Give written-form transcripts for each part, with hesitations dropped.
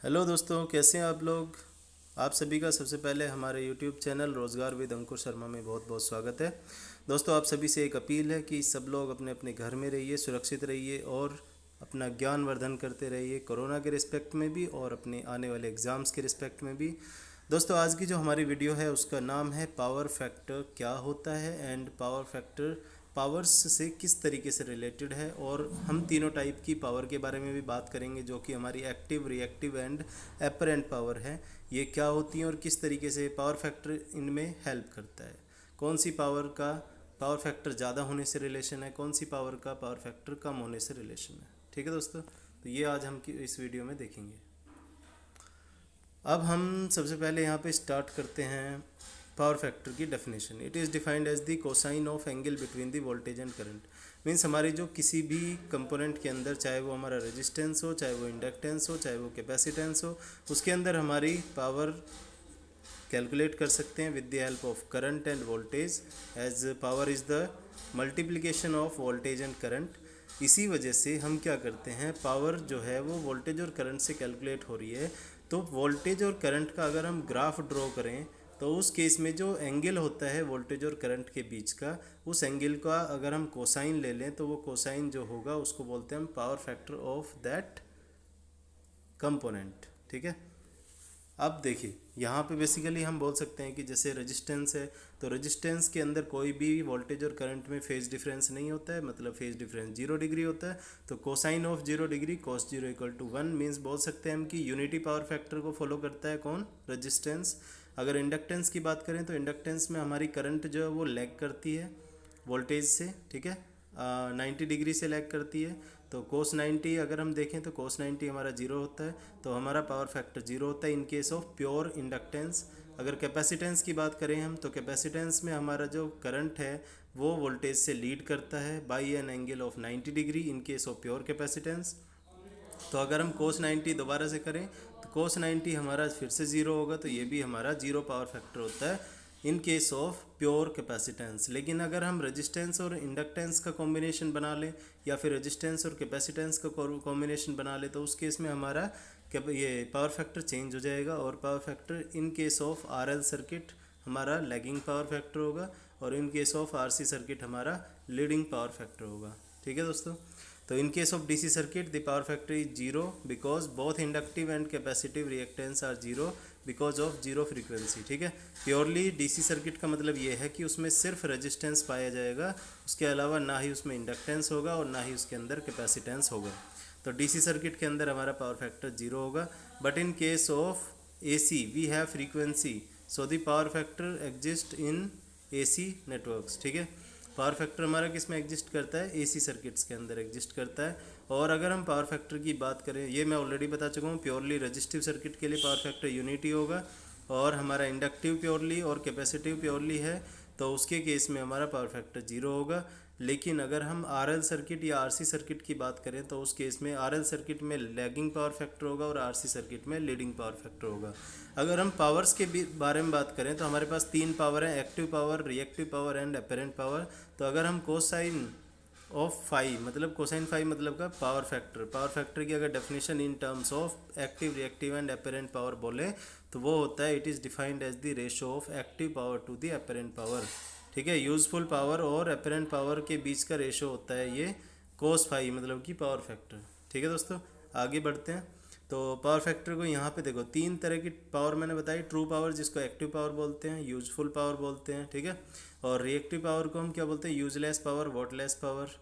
Hello दोस्तों, कैसे हैं आप लोग। आप सभी का सबसे पहले हमारे यूट्यूब चैनल रोज़गार विद अंकुर शर्मा में बहुत बहुत स्वागत है। दोस्तों, आप सभी से एक अपील है कि सब लोग अपने अपने घर में रहिए, सुरक्षित रहिए और अपना ज्ञान वर्धन करते रहिए, कोरोना के रिस्पेक्ट में भी और अपने आने वाले एग्ज़ाम्स के रिस्पेक्ट में भी। दोस्तों, आज की जो हमारी वीडियो है उसका नाम है पावर फैक्टर क्या होता है एंड पावर फैक्टर पावर्स से किस तरीके से रिलेटेड है, और हम तीनों टाइप की पावर के बारे में भी बात करेंगे जो कि हमारी active, reactive and apparent power है। ये क्या होती हैं और किस तरीके से पावर फैक्टर इनमें हेल्प करता है। कौन सी पावर का पावर फैक्टर ज़्यादा होने से रिलेशन है, कौन सी पावर का पावर फैक्टर कम होने से रिलेशन है। ठीक है दोस्तों, तो ये आज हम इस वीडियो में देखेंगे। अब हम सबसे पहले यहाँ पे स्टार्ट करते हैं पावर फैक्टर की definition. It is defined as the cosine of angle between the voltage and current. Means हमारी जो किसी भी कंपोनेंट के अंदर, चाहे वो हमारा रेजिस्टेंस हो, चाहे वो इंडक्टेंस हो, चाहे वो कैपेसिटेंस हो, उसके अंदर हमारी पावर कैलकुलेट कर सकते हैं with the help of current and voltage, as power is the multiplication of voltage and current. इसी वजह से हम क्या करते हैं, पावर जो है वो वोल्टेज और करंट से कैलकुलेट हो रही है। तो वोल्टेज और करंट का अगर हम ग्राफ ड्रॉ करें तो उस केस में जो एंगल होता है वोल्टेज और करंट के बीच का, उस एंगल का अगर हम कोसाइन ले लें तो वो कोसाइन जो होगा उसको बोलते हैं हम power factor of that component. ठीक है। अब देखिए, यहाँ पे बेसिकली हम बोल सकते हैं कि जैसे रेजिस्टेंस है, तो रेजिस्टेंस के अंदर कोई भी वोल्टेज और करंट में फेज डिफरेंस नहीं होता है, मतलब फेज डिफरेंस 0 डिग्री होता है। तो cosine of 0 degree cos 0 = 1 means बोल सकते हैं हम कि यूनिटी पावर फैक्टर को फॉलो करता है कौन, रेजिस्टेंस। अगर इंडक्टेंस की बात करें तो इंडक्टेंस में हमारी करंट जो है वो लैग करती है वोल्टेज से। ठीक है, 90 डिग्री से लैग करती है। तो कोस 90 अगर हम देखें तो कोस 90 हमारा जीरो होता है, तो हमारा पावर फैक्टर जीरो होता है इन केस ऑफ प्योर इंडक्टेंस। अगर कैपेसिटेंस की बात करें हम, तो कैपेसिटेंस में हमारा जो करंट है वो वोल्टेज से लीड करता है by an angle of 90 degree in case of pure capacitance. तो अगर हम कोस 90 दोबारा से करें तो कोस 90 हमारा फिर से ज़ीरो होगा, तो ये भी हमारा जीरो पावर फैक्टर होता है इन केस ऑफ प्योर कैपेसिटेंस। लेकिन अगर हम रेजिस्टेंस और इंडक्टेंस का कॉम्बिनेशन बना लें या फिर रेजिस्टेंस और कैपेसिटेंस का कॉम्बिनेशन बना लें तो उस केस में हमारा ये पावर फैक्टर चेंज हो जाएगा, और power factor in case of RL circuit हमारा लैगिंग पावर फैक्टर होगा, और इन केस ऑफ आरसी सर्किट हमारा लीडिंग पावर फैक्टर होगा। ठीक है दोस्तों। तो in case of DC circuit the power factor is zero because both inductive and capacitive reactance are zero because of zero frequency। ठीक है, प्योरली DC सर्किट का मतलब ये है कि उसमें सिर्फ रेजिस्टेंस पाया जाएगा, उसके अलावा ना ही उसमें इंडक्टेंस होगा और ना ही उसके अंदर कैपेसिटेंस होगा। तो DC सर्किट के अंदर हमारा पावर फैक्टर जीरो होगा। But in case of AC we have frequency, so the power factor exist in AC networks. ठीक है, पावर फैक्टर हमारा किस में एग्जिस्ट करता है, एसी सर्किट्स के अंदर एग्जिस्ट करता है। और अगर हम पावर फैक्टर की बात करें, ये मैं ऑलरेडी बता चुका हूँ, प्योरली रजिस्टिव सर्किट के लिए पावर फैक्टर यूनिटी होगा, और हमारा इंडक्टिव प्योरली और कैपेसिटिव प्योरली है तो उसके केस में हमारा पावर फैक्टर जीरो होगा। लेकिन अगर हम आरएल सर्किट या आरसी सर्किट की बात करें तो उस केस में आरएल सर्किट में लैगिंग पावर फैक्टर होगा और आरसी सर्किट में लीडिंग पावर फैक्टर होगा। अगर हम पावर्स के बारे में बात करें तो हमारे पास तीन पावर हैं, active power, reactive power and apparent power. तो अगर हम कोसाइन ऑफ फाई मतलब कोसाइन फाई मतलब का पावर फैक्टर की अगर definition in terms of active, reactive and apparent power बोले तो वो होता है, it is defined as the ratio of active power to the apparent power. ठीक है, यूजफुल पावर और अपेरेंट पावर के बीच का रेशो होता है ये कोस फाई मतलब कि पावर फैक्टर। ठीक है दोस्तों, आगे बढ़ते हैं। तो पावर फैक्टर को यहाँ पे देखो, तीन तरह की पावर मैंने बताई, ट्रू पावर जिसको एक्टिव पावर बोलते हैं, यूजफुल पावर बोलते हैं, ठीक है, और रिएक्टिव पावर को हम क्या बोलते हैं, यूजलेस पावर, वॉटलेस पावर,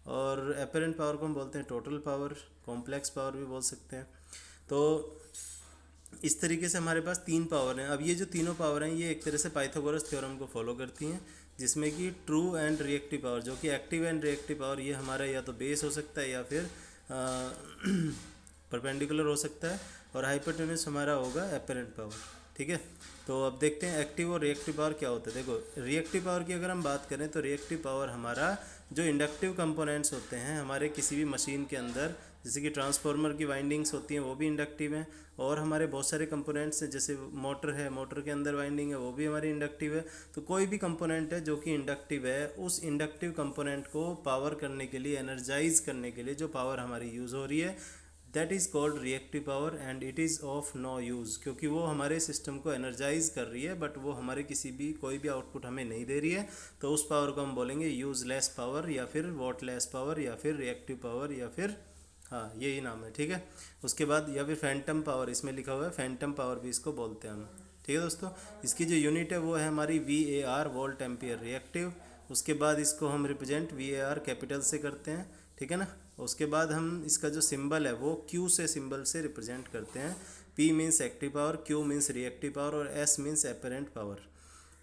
और अपेरेंट पावर को हम बोलते हैं टोटल पावर, कॉम्प्लेक्स पावर भी बोल सकते हैं। तो इस तरीके से हमारे पास तीन पावर हैं। अब ये जो तीनों पावर हैं ये एक तरह से पाइथागोरस थ्योरम को फॉलो करती हैं, जिसमें कि ट्रू एंड रिएक्टिव पावर, जो कि एक्टिव एंड रिएक्टिव पावर, ये हमारा या तो बेस हो सकता है या फिर परपेंडिकुलर हो सकता है, और हाइपोटेन्यूस हमारा होगा अपेरेंट पावर। ठीक है, तो अब देखते हैं एक्टिव और रिएक्टिव पावर क्या होता है। देखो, रिएक्टिव पावर की अगर हम बात करें तो रिएक्टिव पावर हमारा जो इंडक्टिव कंपोनेंट्स होते हैं हमारे किसी भी मशीन के अंदर, जैसे कि ट्रांसफार्मर की वाइंडिंग्स होती हैं वो भी इंडक्टिव हैं, और हमारे बहुत सारे कंपोनेंट्स हैं जैसे मोटर है, मोटर के अंदर वाइंडिंग है वो भी हमारी इंडक्टिव है। तो कोई भी कंपोनेंट है जो कि इंडक्टिव है, उस इंडक्टिव कंपोनेंट को पावर करने के लिए, एनर्जाइज करने के लिए जो पावर हमारी यूज़ हो रही है, that is called reactive power and it is of no use, क्योंकि वो हमारे सिस्टम को एनर्जाइज कर रही है बट वो हमारे कोई भी आउटपुट हमें नहीं दे रही है, तो उस पावर को हम बोलेंगे यूजलेस पावर या फिर वॉटलेस पावर या फिर रिएक्टिव पावर या फिर हाँ यही नाम है, ठीक है। उसके बाद या फिर फैंटम पावर इसमें लिखा हुआ है, फैंटम पावर भी इसको बोलते हैं हम, ठीक है दोस्तों। इसकी जो यूनिट है वो है हमारी VAR, वोल्ट एम्पियर रिएक्टिव। उसके बाद इसको हम रिप्रेजेंट VAR कैपिटल से करते हैं, ठीक है ना। उसके बाद हम इसका जो सिंबल है वो Q से सिंबल से रिप्रेजेंट करते हैं। P means active power, Q means reactive power और S means apparent power.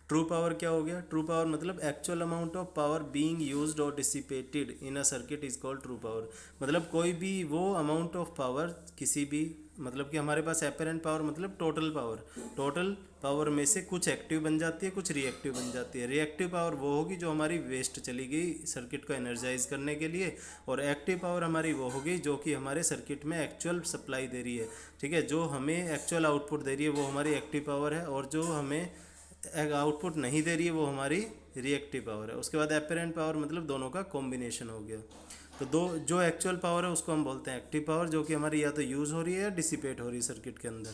True power क्या हो गया? ट्रू पावर मतलब actual amount of power being used और dissipated in a circuit is called true power. मतलब कोई भी वो अमाउंट ऑफ पावर किसी भी, मतलब कि हमारे पास एपेरेंट पावर मतलब टोटल पावर में से कुछ एक्टिव बन जाती है, कुछ रिएक्टिव बन जाती है। रिएक्टिव पावर वो होगी जो हमारी वेस्ट चली गई सर्किट को एनर्जाइज करने के लिए, और एक्टिव पावर हमारी वो होगी जो कि हमारे सर्किट में एक्चुअल सप्लाई दे रही है, ठीक है। जो हमें एक्चुअल आउटपुट दे रही है वो हमारी एक्टिव पावर है, और जो हमें आउटपुट नहीं दे रही है वो हमारी रिएक्टिव पावर है। उसके बाद अपेरेंट पावर मतलब दोनों का कॉम्बिनेशन हो गया। तो जो एक्चुअल पावर है उसको हम बोलते हैं एक्टिव पावर, जो कि हमारी या तो यूज़ हो रही है या डिसिपेट हो रही है सर्किट के अंदर,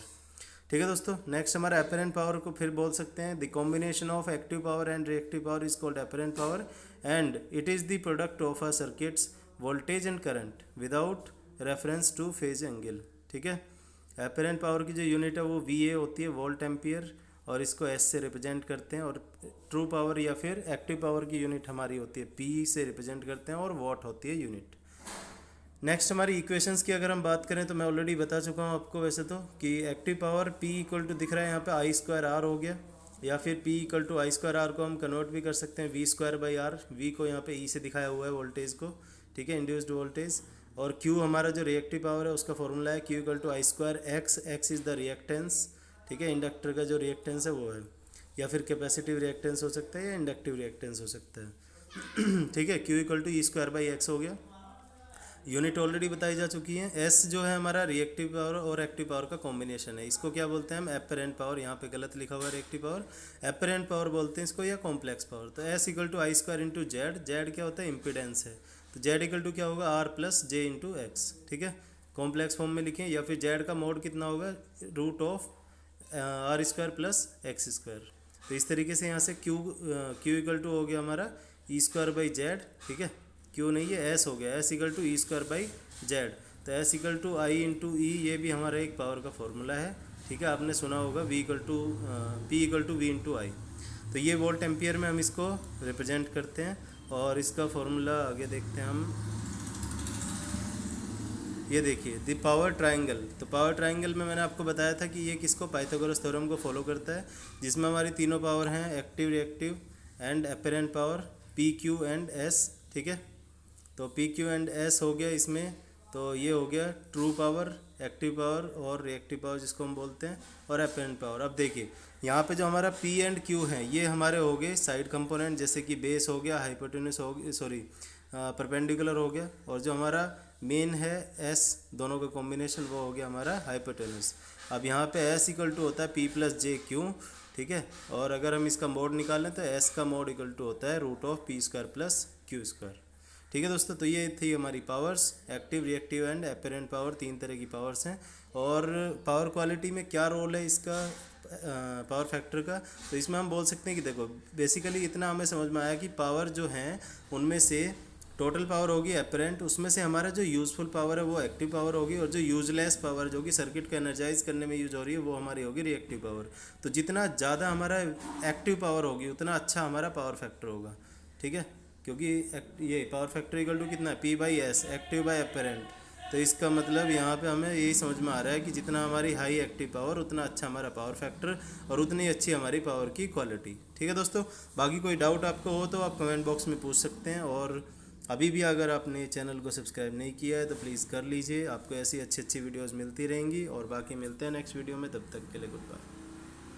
ठीक है दोस्तों। नेक्स्ट हमारा अपेरेंट पावर को फिर बोल सकते हैं the combination of active power and reactive power is called apparent power and it is the product of a circuits voltage and current without reference two phase angle, ठीक है। Apparent power की जो unit है वो VA होती है, volt ampere, और इसको S से रिप्रेजेंट करते हैं। और ट्रू पावर या फिर एक्टिव पावर की यूनिट हमारी होती है P से रिप्रेजेंट करते हैं, और वॉट होती है यूनिट। नेक्स्ट हमारी इक्वेशंस की अगर हम बात करें तो मैं ऑलरेडी बता चुका हूँ आपको वैसे तो, कि active power P equal to दिख रहा है यहाँ पे I²R हो गया, या फिर P इक्वल टू I²R को हम कन्वर्ट भी कर सकते हैं V²/R। V को यहाँ पे E से दिखाया हुआ है वोल्टेज को, ठीक है, इंड्यूस्ड वोल्टेज। और Q हमारा जो रिएक्टिव पावर है उसका फॉर्मूला है Q equal to I²X, X is the reactance, ठीक है। इंडक्टर का जो रिएक्टेंस है वो है, या फिर कैपेसिटिव रिएक्टेंस हो सकता है या इंडक्टिव रिएक्टेंस हो सकता है ठीक है। Q इक्वल टू E²/X हो गया। यूनिट ऑलरेडी बताई जा चुकी है। S जो है हमारा रिएक्टिव पावर और एक्टिव पावर का कॉम्बिनेशन है, इसको क्या बोलते हैं हम? Apparent power. यहाँ पे गलत लिखा हुआ है रिएक्टिव पावर, अपेरेंट पावर बोलते हैं इसको, या कॉम्प्लेक्स पावर। तो S equal to I² into Z, Z क्या होता है? इम्पिडेंस है, तो जेड इक्वल टू क्या होगा? R plus J into x, ठीक है। कॉम्प्लेक्स फॉर्म में लिखें, या फिर जेड का मोड कितना होगा? Root of R² plus X²। तो इस तरीके से यहाँ से Q इक्वल टू हो गया हमारा E²/Z, ठीक है। Q नहीं है, S हो गया, S इक्वल टू E²/Z। तो S equal to I into E, ये भी हमारा एक पावर का फॉर्मूला है, ठीक है। आपने सुना होगा P equal to V into I। तो ये वोल्ट एम्पियर में हम इसको रिप्रेजेंट करते हैं, और इसका फॉर्मूला आगे देखते हैं हम। ये देखिए द पावर ट्रायंगल। तो पावर ट्रायंगल में मैंने आपको बताया था कि ये किसको? पाइथागोरस थ्योरम को फॉलो करता है, जिसमें हमारी तीनों पावर हैं, active, reactive and apparent power, P, Q and S, ठीक है। तो P, Q एंड S हो गया इसमें। तो ये हो गया ट्रू पावर, एक्टिव पावर और रिएक्टिव पावर जिसको हम बोलते हैं, और अपेरेंट पावर। अब देखिए यहाँ पे जो हमारा P एंड Q है ये हमारे हो गए साइड कंपोनेंट, जैसे कि बेस हो गया, हाइपोटेन्यूस हो गया, सॉरी परपेंडिकुलर हो गया, और जो हमारा मेन है S, दोनों का कॉम्बिनेशन, वो हो गया हमारा हाइपोटेन्यूस। अब यहाँ पे S इक्वल टू होता है P प्लस J/Q, ठीक है। और अगर हम इसका मोड निकालें तो S का मोड इक्वल टू होता है √P² प्लस Q², ठीक है दोस्तों। तो ये थी हमारी powers, active, reactive and apparent power, तीन तरह की पावर्स हैं। और पावर क्वालिटी में क्या रोल है इसका, पावर फैक्टर का? तो इसमें हम बोल सकते हैं कि देखो बेसिकली इतना हमें समझ में आया कि पावर जो हैं उनमें से टोटल पावर होगी अपेरेंट, उसमें से हमारा जो यूज़फुल पावर है वो एक्टिव पावर होगी, और जो यूजलेस पावर जो कि सर्किट को एनर्जाइज करने में यूज हो रही है वो हमारी होगी रिएक्टिव पावर। तो जितना ज़्यादा हमारा एक्टिव पावर होगी उतना अच्छा हमारा पावर फैक्टर होगा, ठीक है। क्योंकि ये पावर फैक्टर इक्वल टू कितना है? P/S, active bye apparent. तो इसका मतलब यहाँ पे हमें यही समझ में आ रहा है कि जितना हमारी हाई एक्टिव पावर उतना अच्छा हमारा पावर फैक्टर, और उतनी अच्छी हमारी पावर की क्वालिटी, ठीक है दोस्तों। बाकी कोई डाउट आपको हो तो आप कमेंट बॉक्स में पूछ सकते हैं, और अभी भी अगर आपने चैनल को सब्सक्राइब नहीं किया है तो प्लीज़ कर लीजिए। आपको ऐसी अच्छी अच्छी वीडियोज़ मिलती रहेंगी, और बाकी मिलते हैं नेक्स्ट वीडियो में, तब तक के लिए गुड बाय।